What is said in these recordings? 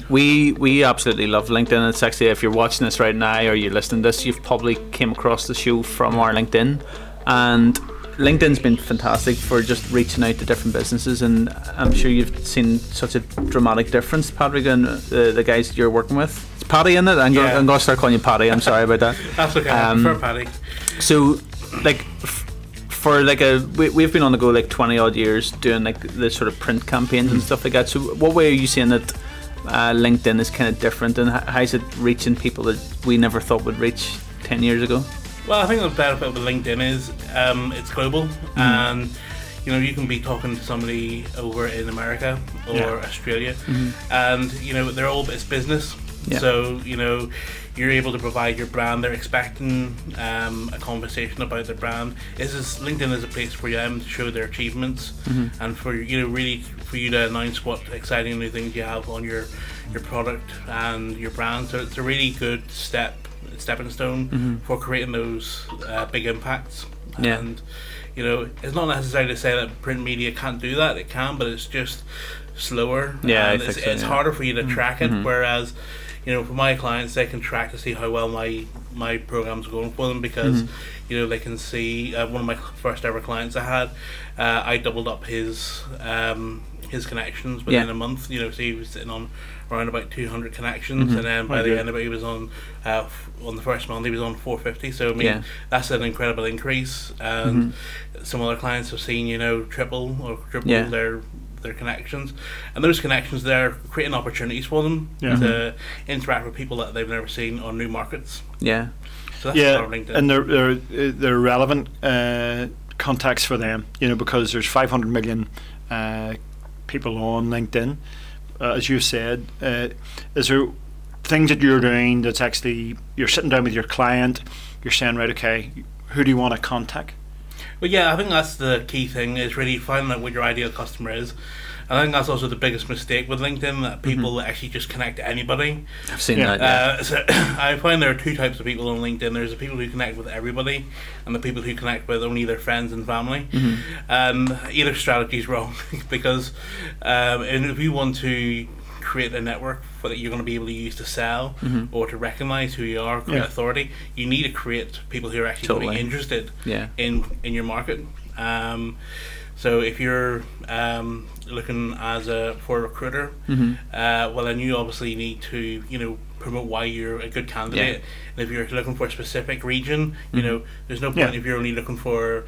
We absolutely love LinkedIn. It's actually, if you're watching this right now or you're listening to this, you've probably came across the show from our LinkedIn, and LinkedIn's been fantastic for just reaching out to different businesses, and I'm sure you've seen such a dramatic difference, Patrick, and the guys you're working with. It's Paddy in it. I'm going to start calling you Paddy. I'm sorry about that. That's okay. I prefer Paddy. So, like, for like we've been on the go like 20 odd years doing like the sort of print campaigns and stuff like that. So, what way are you seeing that LinkedIn is kind of different, and how is it reaching people that we never thought would reach 10 years ago? Well, I think the benefit with LinkedIn is it's global, and you know, you can be talking to somebody over in America or Australia, and you know, it's business. So you know, you're able to provide your brand. They're expecting a conversation about their brand. LinkedIn is a place for them to show their achievements, and for really for you to announce what exciting new things you have on your product and your brand. So it's a really good stepping stone for creating those big impacts. And you know, it's not necessary to say that print media can't do that. It can, but it's just slower. And it's harder for you to track it. Whereas, you know, for my clients, they can track to see how well my program's going for them, because you know, they can see one of my first ever clients I had, I doubled up his connections within a month. You know, so he was sitting on around about 200 connections, and then by the end of it, he was on the first month he was on 450. So I mean, that's an incredible increase. And some other clients have seen, you know, triple their connections, and those connections there creating opportunities for them to interact with people that they've never seen on new markets. So that's LinkedIn. And they're relevant contacts for them, you know, because there's 500 million people on LinkedIn. As you said, is there things that you're doing that's actually, you're sitting down with your client, you're saying, right, okay, who do you want to contact? Well, yeah, I think that's the key thing, is really finding out what your ideal customer is. I think that's also the biggest mistake with LinkedIn, that people actually just connect to anybody. I've seen that. So I find there are two types of people on LinkedIn. There's the people who connect with everybody, and the people who connect with only their friends and family. Either strategy is wrong, because and if you want to create a network that you're going to be able to use to sell or to recognize who you are, create authority, you need to create people who are actually going to be interested in your market. So if you're looking for a recruiter, well, then you obviously need to, you know, promote why you're a good candidate. And if you're looking for a specific region, you know, there's no point if you're only looking for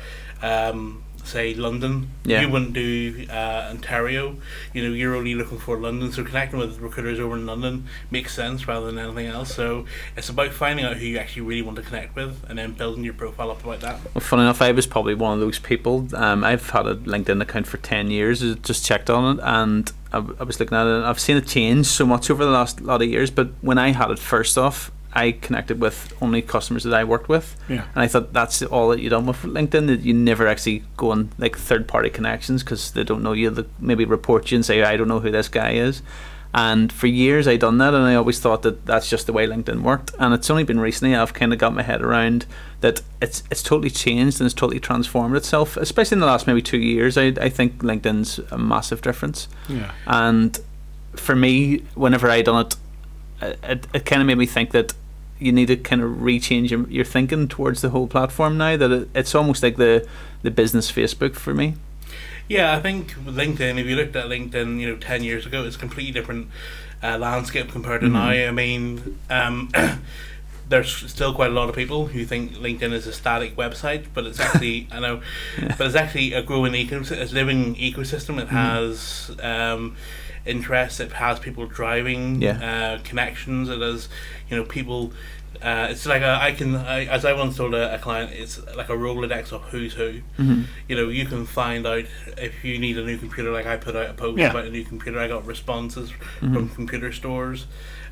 say London, you wouldn't do Ontario. You know, you're only looking for London, so connecting with recruiters over in London makes sense rather than anything else. So it's about finding out who you actually really want to connect with, and then building your profile up about that. Well, funny enough, I was probably one of those people. I've had a LinkedIn account for 10 years. I just checked on it, and I was looking at it, and I've seen it change so much over the last lot of years. But when I had it first off, I connected with only customers that I worked with, and I thought that's all that you done with LinkedIn, that you never actually go on like third-party connections, because they don't know you. They maybe report you and say, I don't know who this guy is. And for years I done that, and I always thought that that's just the way LinkedIn worked. And it's only been recently I've kind of got my head around that it's totally changed, and it's totally transformed itself, especially in the last maybe 2 years. I think LinkedIn's a massive difference. And for me, whenever I done it kind of made me think that you need to kind of rechange your thinking towards the whole platform now, that it's almost like the business Facebook for me. Yeah, I think with LinkedIn, if you looked at LinkedIn, you know, 10 years ago, it's a completely different landscape compared to now. I mean, there's still quite a lot of people who think LinkedIn is a static website, but it's actually but it's actually a growing ecosystem, a living ecosystem. It has interests, it has people driving connections, it has, you know, people. It's like as I once told a client, it's like a Rolodex of who's who. You know, you can find out if you need a new computer. Like I put out a post about a new computer, I got responses from computer stores.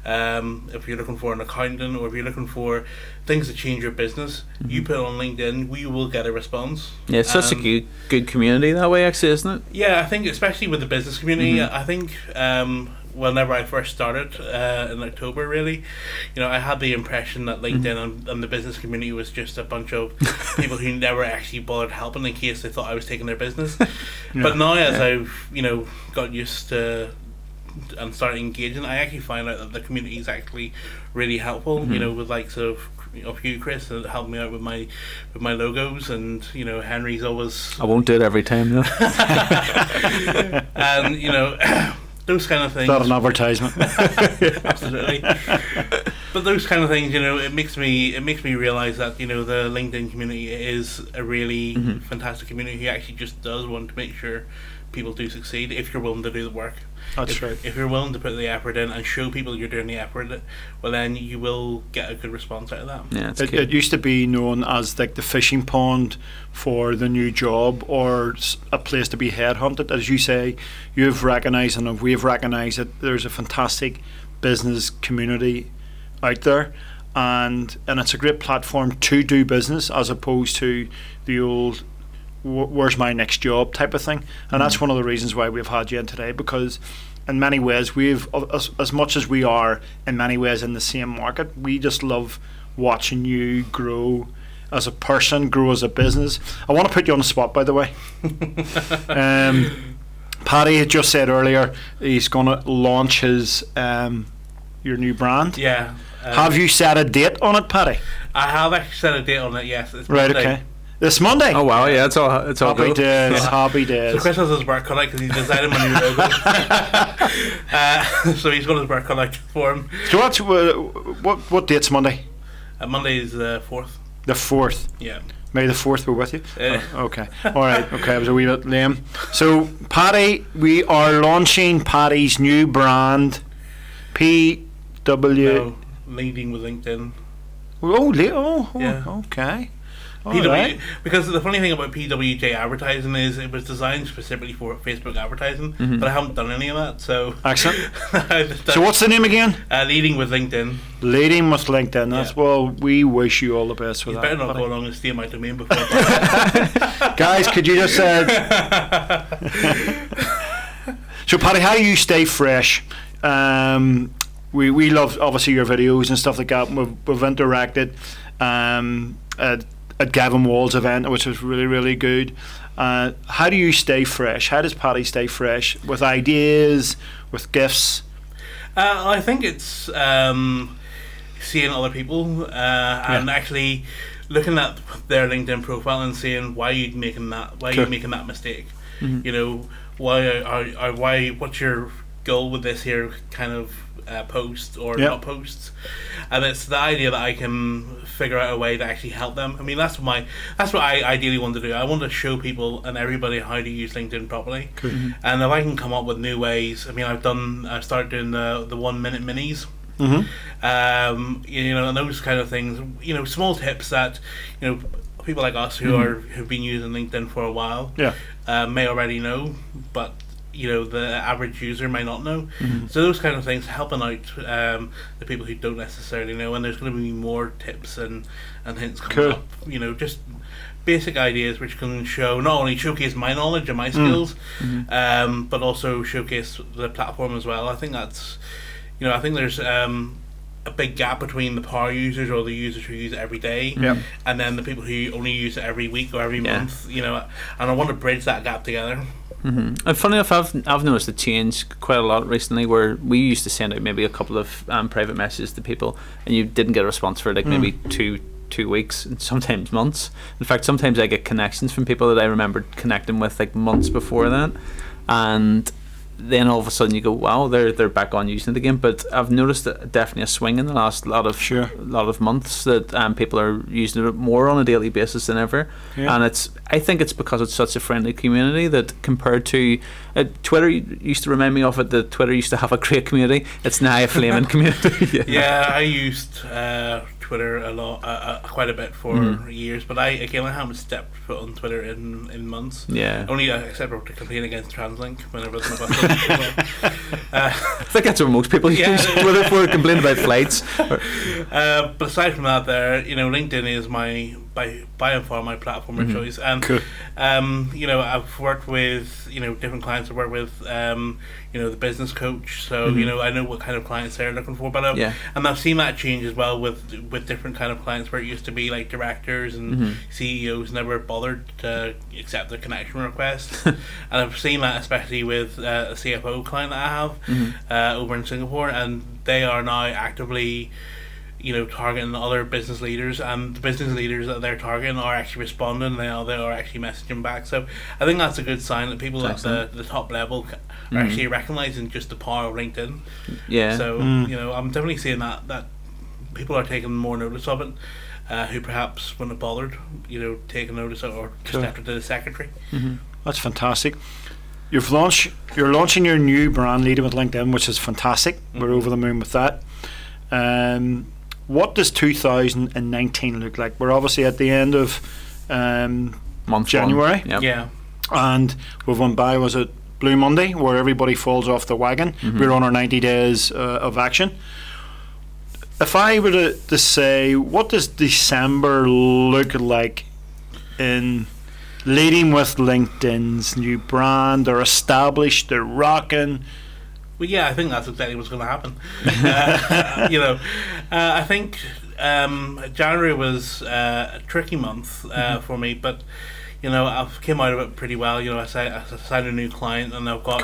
If you're looking for an accountant, or if you're looking for things to change your business, you put it on LinkedIn, we will get a response. Yeah, it's such a good community that way, actually, isn't it? Yeah, I think especially with the business community, I think whenever I first started in October, really, you know, I had the impression that LinkedIn and the business community was just a bunch of people who never actually bothered helping in case they thought I was taking their business. But now, as I've, you know, got used to and start engaging, I actually find out that the community is actually really helpful. You know, with like sort of you, Chris, that helped me out with my logos, and you know, Henry's always. I won't do it every time though. And you know, those kind of things. Not an advertisement. Absolutely. But those kind of things, you know, it makes me realise that, you know, the LinkedIn community is a really fantastic community who actually just does want to make sure people do succeed if you're willing to do the work. That's right. If you're willing to put the effort in and show people you're doing the effort, well, then you will get a good response out of that. Yeah, it used to be known as like the fishing pond for the new job, or a place to be headhunted. As you say, you've recognised and we've recognised that there's a fantastic business community out there, and it's a great platform to do business as opposed to the old where's my next job type of thing. And that's one of the reasons why we've had you in today, because in many ways we've, as much as we are in many ways in the same market, we just love watching you grow as a person, grow as a business. I want to put you on the spot, by the way. Paddy had just said earlier he's going to launch his your new brand. Yeah. Have you set a date on it, Paddy? I have actually set a date on it, yes. It's right, Monday. Okay. This Monday? Oh wow, yeah, it's all happy good. days, happy days. So Chris has his work cut out because he's designed my new logo. So he's got his work cut out for him. So what date's Monday? Monday is the 4th. The 4th? Yeah. May the 4th be with you? Okay. Alright, okay, I was a wee bit lame. So, Paddy, we are launching Paddy's new brand, PW... No, leading with LinkedIn. Yeah. Okay. PW, because the funny thing about PWJ advertising is it was designed specifically for Facebook advertising, but I haven't done any of that. So excellent. So what's the name again? Leading with LinkedIn. Leading with LinkedIn. That's well. We wish you all the best with that. Better not go along and steal my domain before. Guys, could you just say? So, Paddy, how do you stay fresh? We love obviously your videos and stuff like that. We've interacted at Gavin Wall's event, which was really, really good. How do you stay fresh? How does Paddy stay fresh with ideas, with gifts? I think it's seeing other people and actually looking at their LinkedIn profile and seeing why you're making that mistake. You know, why what's your goal with this here kind of post or not posts, and it's the idea that I can figure out a way to actually help them. I mean, that's what I ideally want to do. I want to show people and everybody how to use LinkedIn properly. And if I can come up with new ways, I mean, I started doing the 1 minute minis. You know, and those kind of things, you know, small tips that, you know, people like us who've been using LinkedIn for a while may already know, but you know, the average user may not know. So those kind of things, helping out the people who don't necessarily know, and there's going to be more tips and hints coming up. You know, just basic ideas which can not only showcase my knowledge and my skills, but also showcase the platform as well. I think that's, you know, I think there's a big gap between the power users or the users who use it every day, and then the people who only use it every week or every month. You know, and I want to bridge that gap together. And funny enough, I've noticed a change quite a lot recently, where we used to send out maybe a couple of private messages to people, and you didn't get a response for like maybe two weeks, and sometimes months. In fact, sometimes I get connections from people that I remembered connecting with like months before that, and then all of a sudden you go, wow, they're back on using it again. But I've noticed definitely a swing in the last lot of months that people are using it more on a daily basis than ever. And I think it's because it's such a friendly community that compared to Twitter used to remind me of it, that Twitter used to have a great community. It's now a flaming community. I used Twitter a lot, quite a bit for years, but I haven't stepped foot on Twitter in months. Only except for to complain against TransLink whenever it's about. I think that's what most people use Twitter for, complain about flights. But aside from that, you know, LinkedIn is my by and far my platform of choice. And Cool. you know, I've worked with, you know, different clients. I've worked with you know, the business coach, so you know, I know what kind of clients they're looking for. But and I've seen that change as well with different kind of clients, where it used to be like directors and CEOs never bothered to accept the connection request. And I've seen that especially with a CFO client that I have over in Singapore, and they are now actively, you know, targeting other business leaders, and the business leaders that they're targeting are actually responding. They are actually messaging back. So I think that's a good sign that people at the top level are actually recognizing just the power of LinkedIn. Yeah. So you know, I'm definitely seeing that people are taking more notice of it, who perhaps wouldn't have bothered, you know, taking notice of, or just left it to the secretary. That's fantastic. You're launching your new brand, Leading with LinkedIn, which is fantastic. We're over the moon with that. What does 2019 look like? We're obviously at the end of January. Yep. Yeah. And we've went by, was it Blue Monday, where everybody falls off the wagon? We're on our 90 days of action. If I were to say, what does December look like in Leading with LinkedIn's new brand? They're established, they're rocking. Well, yeah, I think that's exactly what's going to happen. You know, I think January was a tricky month for me, but you know, I've came out of it pretty well. You know, I signed a new client, and I've got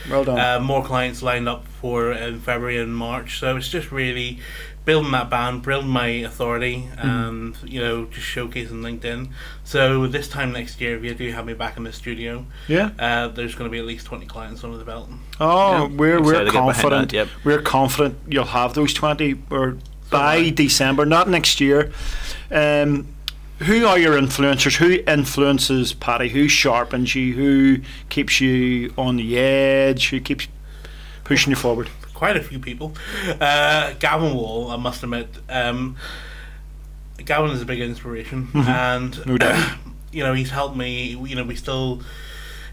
well done. more clients lined up for in February and March. So it's just really building that band, building my authority, and you know, just showcasing LinkedIn. So this time next year, if you do have me back in the studio, there's going to be at least 20 clients under the belt. Oh, we're confident. That, yep. We're confident you'll have those 20 or by December, not next year. Who are your influencers? Who influences Paddy? Who sharpens you? Who keeps you on the edge? Who keeps pushing you forward? Quite a few people. Gavin Wall, I must admit. Gavin is a big inspiration, and no doubt. you know, he's helped me. You know,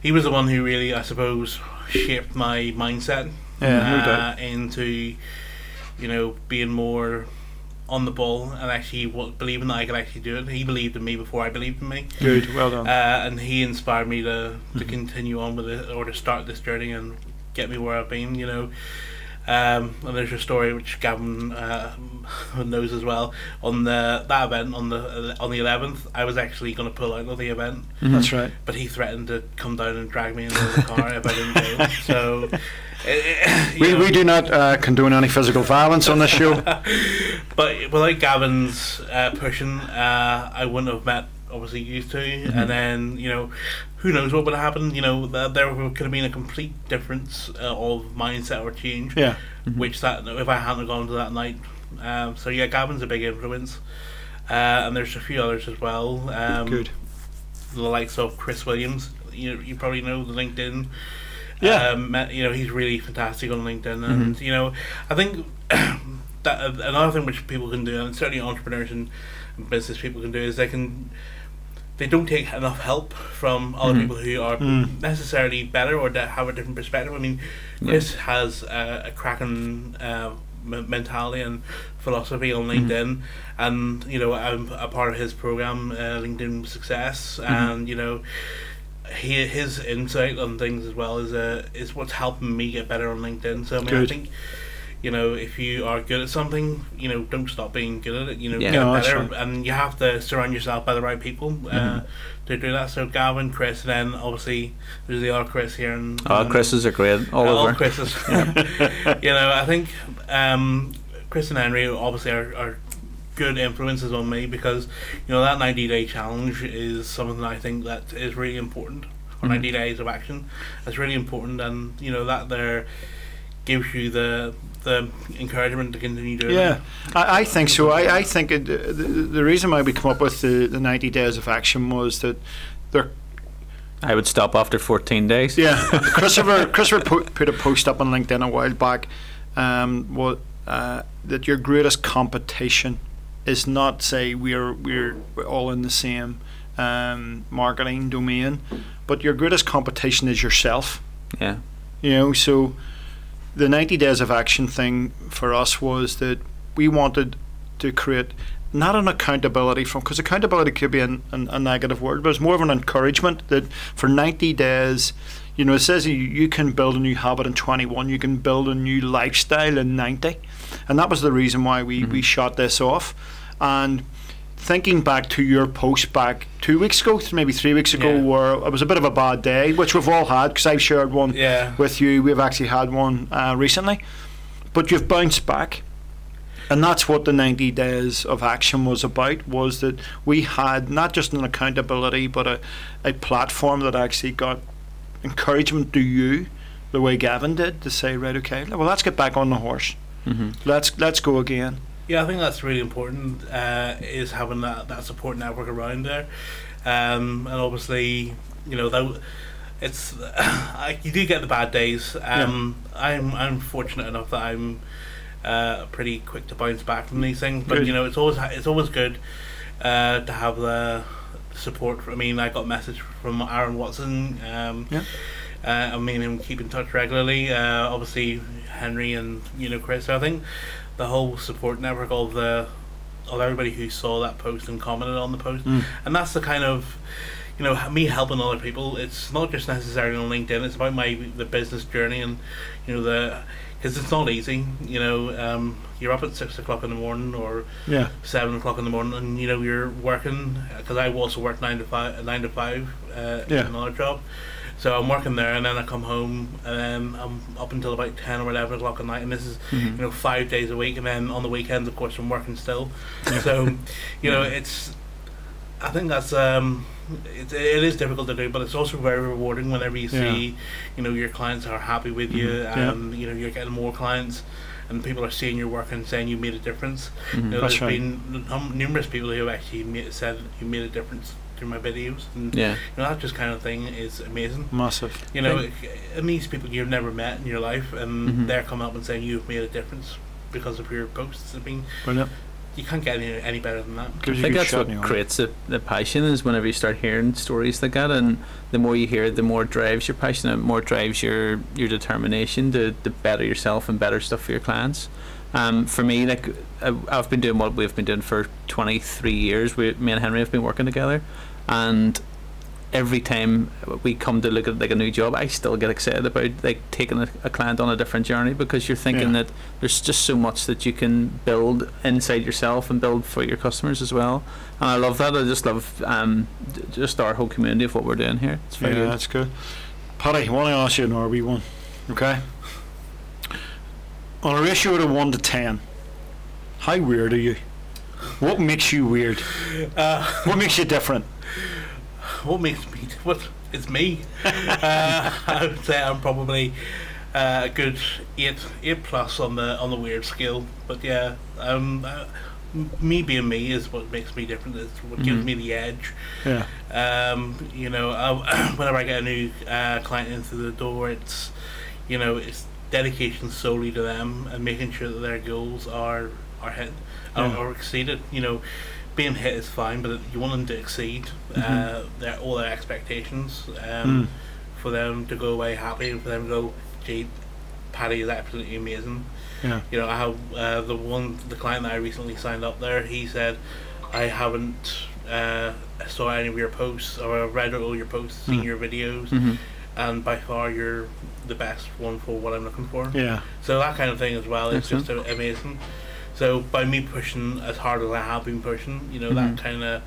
he was the one who really, I suppose, shaped my mindset into, you know, being more on the ball and actually believing that I could actually do it. He believed in me before I believed in me. Good, well done. And he inspired me to continue on with it, or to start this journey and get me where I've been, you know. And there's a story which Gavin knows as well. On that event on the 11th, I was actually going to pull out of the event. That's right. But he threatened to come down and drag me into the car if I didn't go. So we do not condone any physical violence on this show. But without Gavin's pushing, I wouldn't have met obviously used to, and then, you know, who knows what would have happened. You know, there could have been a complete difference of mindset or change, which that if I hadn't gone to that night. So yeah, Gavin's a big influence, and there's a few others as well. Good. The likes of Chris Williams. You probably know the LinkedIn. You know, he's really fantastic on LinkedIn, and you know, I think that another thing which people can do, and certainly entrepreneurs and business people can do, is they don't take enough help from other people who are necessarily better or that have a different perspective. I mean, Chris has a cracking mentality and philosophy on LinkedIn, and you know, I'm a part of his program, LinkedIn Success, and you know, his insight on things as well is what's helping me get better on LinkedIn. So I mean, I think, you know, if you are good at something, you know, don't stop being good at it. You know, get better, right. And you have to surround yourself by the right people to do that. So Gavin, Chris, and then obviously there's the other Chris here. And Chris's are great. All Chris's. You know, I think Chris and Henry obviously are good influences on me, because you know, that 90-day challenge is something that I think that is really important. Or 90 days of action, that's really important, and you know, that there gives you the encouragement to continue doing it. I think so. I think the reason why we come up with the 90 days of action was that I would stop after 14 days. Yeah, Christopher put a post up on LinkedIn a while back, that your greatest competition is not, say, we're all in the same marketing domain, but your greatest competition is yourself. Yeah. You know, so the 90 days of action thing for us was that we wanted to create not an accountability from, because accountability could be a negative word, but it's more of an encouragement that for 90 days, you know, it says you can build a new habit in 21, you can build a new lifestyle in 90. And that was the reason why we shot this off. And thinking back to your post back 2 weeks ago, maybe 3 weeks ago, where it was a bit of a bad day, which we've all had, because I've shared one with you. We've actually had one recently. But you've bounced back. And that's what the 90 days of action was about, was that we had not just an accountability, but a platform that actually got encouragement to you, the way Gavin did, to say, right, okay, well, let's get back on the horse. Let's go again. Yeah, I think that's really important, is having that support network around there. And obviously, you know, it's you do get the bad days. I'm fortunate enough that I'm pretty quick to bounce back from these things, but you know, it's always good to have the support. I mean, I got a message from Aaron Watson. I mean, him keep in touch regularly. Obviously, Henry and, you know, Chris. So I think the whole support network of everybody who saw that post and commented on the post, and that's the kind of, you know, me helping other people. It's not just necessarily on LinkedIn. It's about the business journey, and you know, because it's not easy, you know. You're up at 6 o'clock in the morning or 7 o'clock in the morning, and you know, you're working, because I also work 9 to 5 in another job. So I'm working there, and then I come home, and then I'm up until about 10 or 11 o'clock at night, and this is you know, 5 days a week, and then on the weekends, of course, I'm working still. So you know, I think that's it is difficult to do, but it's also very rewarding whenever you see, you know, your clients are happy with you, and you know, you're getting more clients, and people are seeing your work and saying you made a difference. You know, there's been numerous people who have actually said you made a difference through my videos, and you know, that just kind of thing is amazing. Massive. You know, and these people you've never met in your life, and they're coming up and saying you've made a difference because of your posts. I mean, brilliant. You can't get any better than that. I think that's what creates the passion, is whenever you start hearing stories like that, and the more you hear it, the more it drives your passion, and more drives your determination to better yourself and better stuff for your clients. For me, like, I've been doing what we've been doing for 23 years. Me and Henry have been working together, and every time we come to look at like a new job, I still get excited about like taking a client on a different journey, because you're thinking that there's just so much that you can build inside yourself and build for your customers as well. And I love that. I just love just our whole community of what we're doing here. It's very good. That's good. Paddy, I want to ask you an wee one, okay? On a ratio of 1 to 10, how weird are you? What makes you weird? What makes you different? What it's me. I would say I'm probably a good 8 plus on the weird scale. But yeah, me being me is what makes me different. It's what gives me the edge. You know, whenever I get a new client into the door, it's, you know, it's dedication solely to them and making sure that their goals are hit or exceeded. You know, being hit is fine, but you want them to exceed all their expectations, for them to go away happy, and for them to go, gee, Paddy is absolutely amazing. You know, I have the client that I recently signed up there, he said, I haven't saw any of your posts, or I've read all your posts, seen your videos, and by far you're the best one for what I'm looking for. So that kind of thing as well is just amazing. So by me pushing as hard as I have been pushing, you know, that kind of,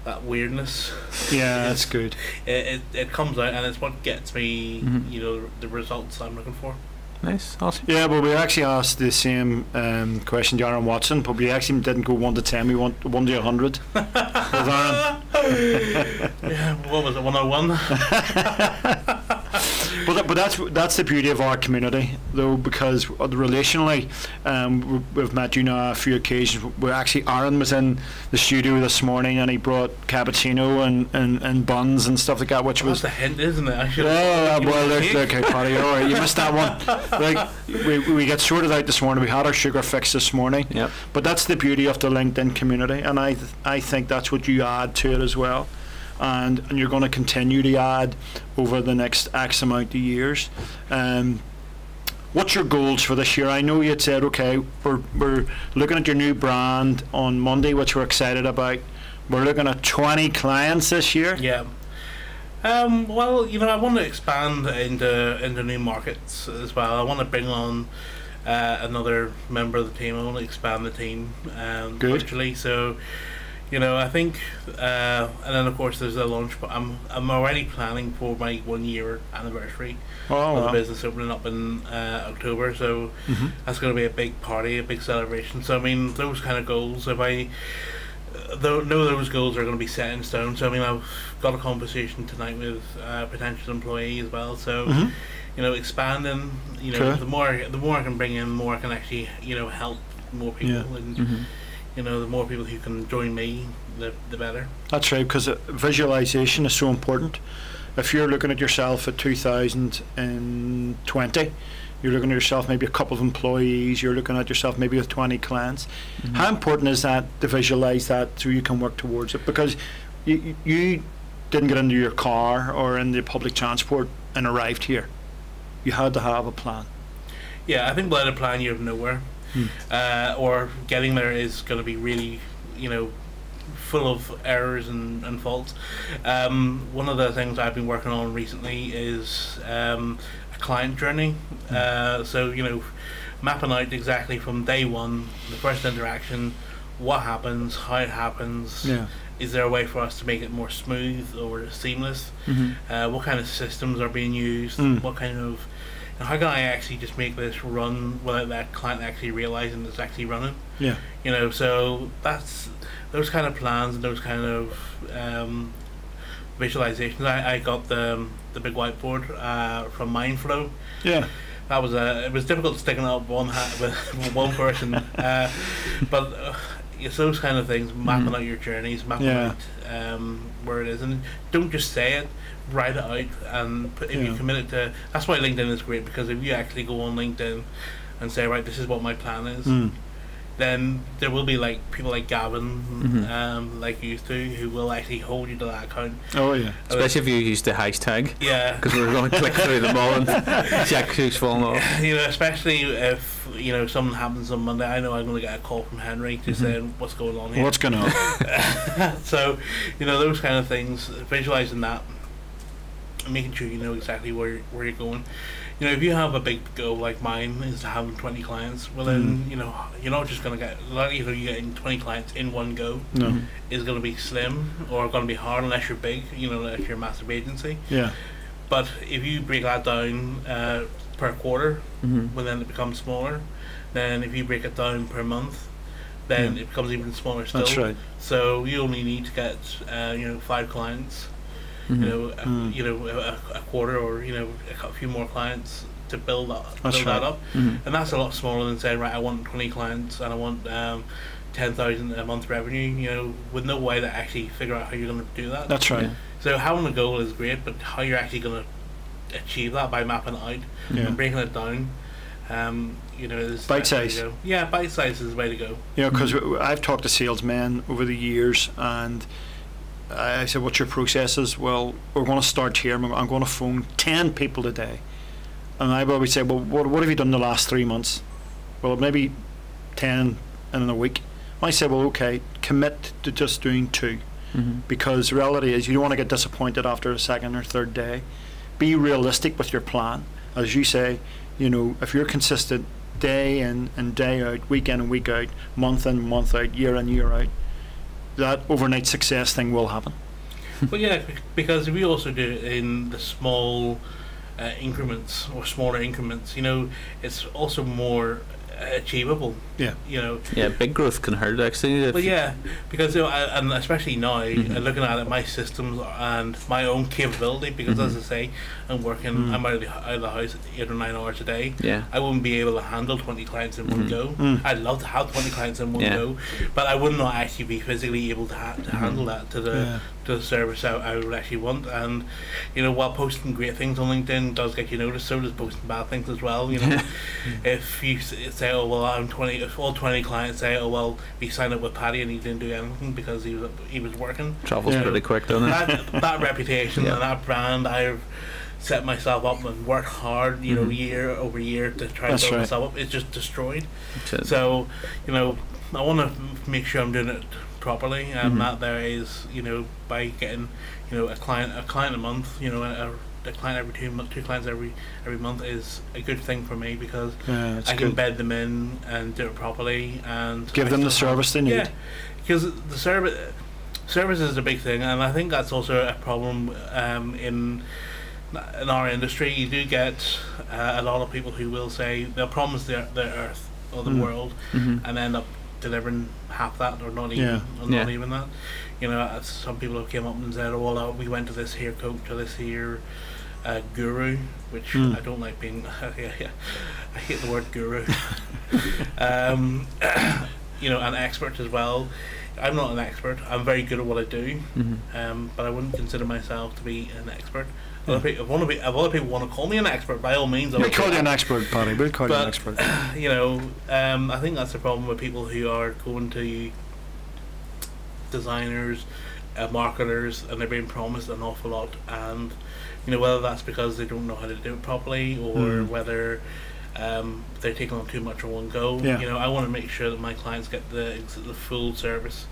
that weirdness. That's good. It comes out, and it's what gets me, you know, the results I'm looking for. Nice, awesome. Yeah, well, we actually asked the same question to Aaron Watson, but we actually didn't go 1 to 10. We went 1 to 100. With Aaron. Yeah, what was it, 101? But that's the beauty of our community, though, because relationally, we've met you now a few occasions. Aaron was in the studio this morning, and he brought cappuccino and buns and stuff like that, which was that's a hint, isn't it? Well, okay, Paddy, all right, you missed that one. Like, we got sorted out this morning. We had our sugar fix this morning. But that's the beauty of the LinkedIn community, and I think that's what you add to it as well. And you're going to continue to add over the next X amount of years. what's your goals for this year? I know you had said, okay, we're looking at your new brand on Monday, which we're excited about. We're looking at 20 clients this year. Yeah. Well, I want to expand into new markets as well. I want to bring on another member of the team. I want to expand the team virtually. So, I think, and then of course there's a launch. But I'm already planning for my 1 year anniversary of the business opening up in October. So that's going to be a big party, a big celebration. So I mean, those kind of goals. If I know those goals are going to be set in stone. So I mean, I've got a conversation tonight with a potential employee as well. So expanding. The more I can bring in, the more I can actually help more people, and the more people who can join me, the better. That's right, because visualization is so important. If you're looking at yourself at 2020, you're looking at yourself maybe a couple of employees, you're looking at yourself maybe with 20 clients. How important is that to visualize that so you can work towards it? Because you didn't get into your car or in the public transport and arrived here. You had to have a plan. Yeah, I think without a plan you're nowhere. Or getting there is going to be really, full of errors and faults. One of the things I've been working on recently is a client journey. So, mapping out exactly from day one, the first interaction, what happens, how it happens. Yeah. Is there a way for us to make it more smooth or seamless? What kind of systems are being used? What kind of how can I actually just make this run without that client actually realizing it's actually running? Yeah. So that's those kind of plans and those kind of visualizations. I got the big whiteboard from Mindflow. Yeah. That was it was difficult sticking up one hat with one person, but it's those kind of things. Mapping out your journeys, mapping out where it is, and don't just say it. Write it out, and if you commit it to. That's why LinkedIn is great, because if you actually go on LinkedIn and say, right, this is what my plan is, then there will be people like Gavin, like you used to, who will actually hold you to that account. Oh yeah, especially if you use the hashtag. Yeah, because we're going to click through them all and check who's falling off. Especially if something happens on Monday. I know I'm going to get a call from Henry to say what's going on here. What's going on? So those kind of things, visualizing that. Making sure you know exactly where you're going. If you have a big goal like mine is having 20 clients, well then you're not just going to get likely you getting 20 clients in one go. No, is going to be slim or going to be hard unless you're big. Unless you're a massive agency. Yeah. But if you break that down per quarter, well then it becomes smaller. Then if you break it down per month, then it becomes even smaller still. That's right. So you only need to get 5 clients. A quarter or a few more clients to build that up, and that's a lot smaller than saying, right, I want 20 clients and I want 10,000 a month revenue. With no way to actually figure out how you're going to do that. That's right. So having a goal is great, but how you're actually going to achieve that by mapping it out and breaking it down. Is bite size. Yeah, bite size is the way to go. Because I've talked to salesmen over the years and. I said, what's your processes? Well, we're going to start here. I'm going to phone 10 people today. And I always say, well, what have you done the last 3 months? Well, maybe 10 in a week. I say, well, okay, commit to just doing 2. Because the reality is you don't want to get disappointed after a second or third day. Be realistic with your plan. As you say, if you're consistent day in and day out, week in and week out, month in, month out, year in, year out, that overnight success thing will happen. Well, yeah, because we also do it in the small increments or smaller increments. It's also more achievable. Yeah. Yeah, big growth can hurt actually. But yeah, because and especially now, looking at it, my systems and my own capability. Because as I say, I'm working. I'm out of the house 8 or 9 hours a day. Yeah. I wouldn't be able to handle 20 clients in one go. I'd love to have 20 clients in one go, but I would not actually be physically able to handle that to the service I would actually want. And while posting great things on LinkedIn does get you noticed, so does posting bad things as well. If you say, oh well, I'm 20. If all 20 clients say, oh well, we signed up with Paddy and he didn't do anything because he was working. Travels pretty quick, doesn't it? That reputation and that brand I've set myself up and work hard, you know, year over year to try to build myself up, it's just destroyed. So, you know, I want to make sure I'm doing it properly, and that there is, you know, by getting, you know, a client a month, you know, a client every 2 clients every month is a good thing for me, because I can bed them in and do it properly and give them the service they need. Yeah, because the service is a big thing, and I think that's also a problem in our industry. You do get a lot of people who will say they'll promise the earth or the world and end up delivering half that, or not even not even that. You know, some people have came up and said, "Oh, well, we went to this here coach or this here guru," which I don't like being. I hate the word guru. You know, an expert as well. I'm not an expert. I'm very good at what I do, but I wouldn't consider myself to be an expert. If other people want to call me an expert, by all means, we'll call you an expert, Paddy. We'll call you an expert. You know, I think that's the problem with people who are going to designers, marketers, and they're being promised an awful lot, and you know, whether that's because they don't know how to do it properly, or whether they're taking on too much in one go. You know, I want to make sure that my clients get the full service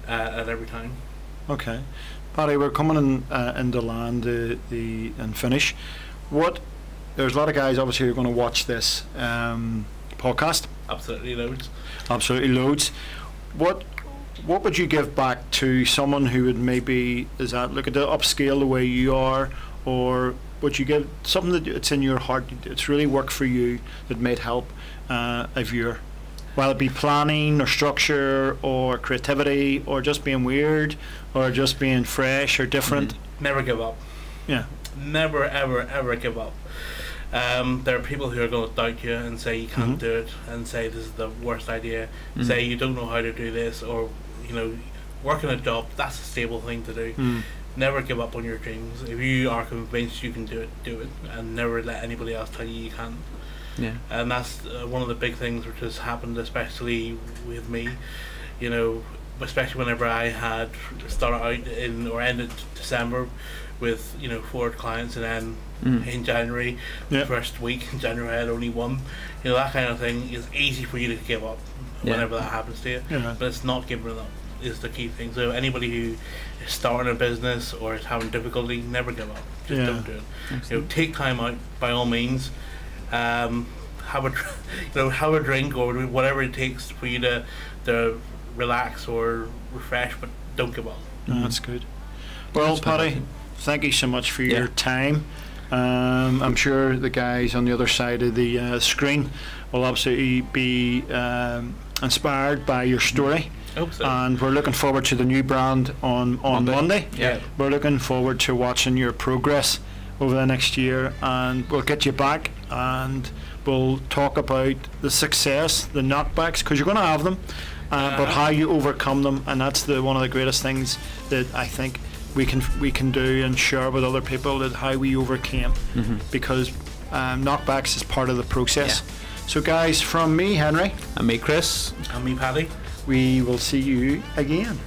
at every time. Okay, Paddy, we're coming into land and finish. There's a lot of guys obviously who are going to watch this podcast. Absolutely loads. Absolutely loads. What would you give back to someone who would maybe looking to upscale the way you are, or would you give something that's in your heart, it's really worked for you, that might help while it be planning or structure or creativity or just being weird or just being fresh or different? Never give up. Yeah. Never ever give up. There are people who are going to doubt you and say you can't do it, and say this is the worst idea, say you don't know how to do this, or you know, working a job, that's a stable thing to do. Never give up on your dreams. If you are convinced you can do it, and never let anybody else tell you you can't. Yeah. And that's one of the big things which has happened, especially with me. You know, especially whenever I had started out in or ended December with, you know, 4 clients, and then in January, the first week in January I had only 1. You know, that kind of thing is easy for you to give up whenever that happens to you. But it's not giving up is the key thing. So anybody who is starting a business or is having difficulty, never give up. Just don't do it. Absolutely. You know, take time out by all means. Have a drink or whatever it takes for you to relax or refresh, but don't give up. That's good. Well, Paddy, thank you so much for your time. I'm sure the guys on the other side of the screen will absolutely be inspired by your story. Hope so. And we're looking forward to the new brand on Monday. Yeah. We're looking forward to watching your progress over the next year, and we'll get you back and we'll talk about the success, the knockbacks, because you're going to have them, but how you overcome them. And that's one of the greatest things that I think we can do and share with other people, that how we overcame, because knockbacks is part of the process. So guys, from me, Henry, and me, Chris, and me, Paddy, we will see you again.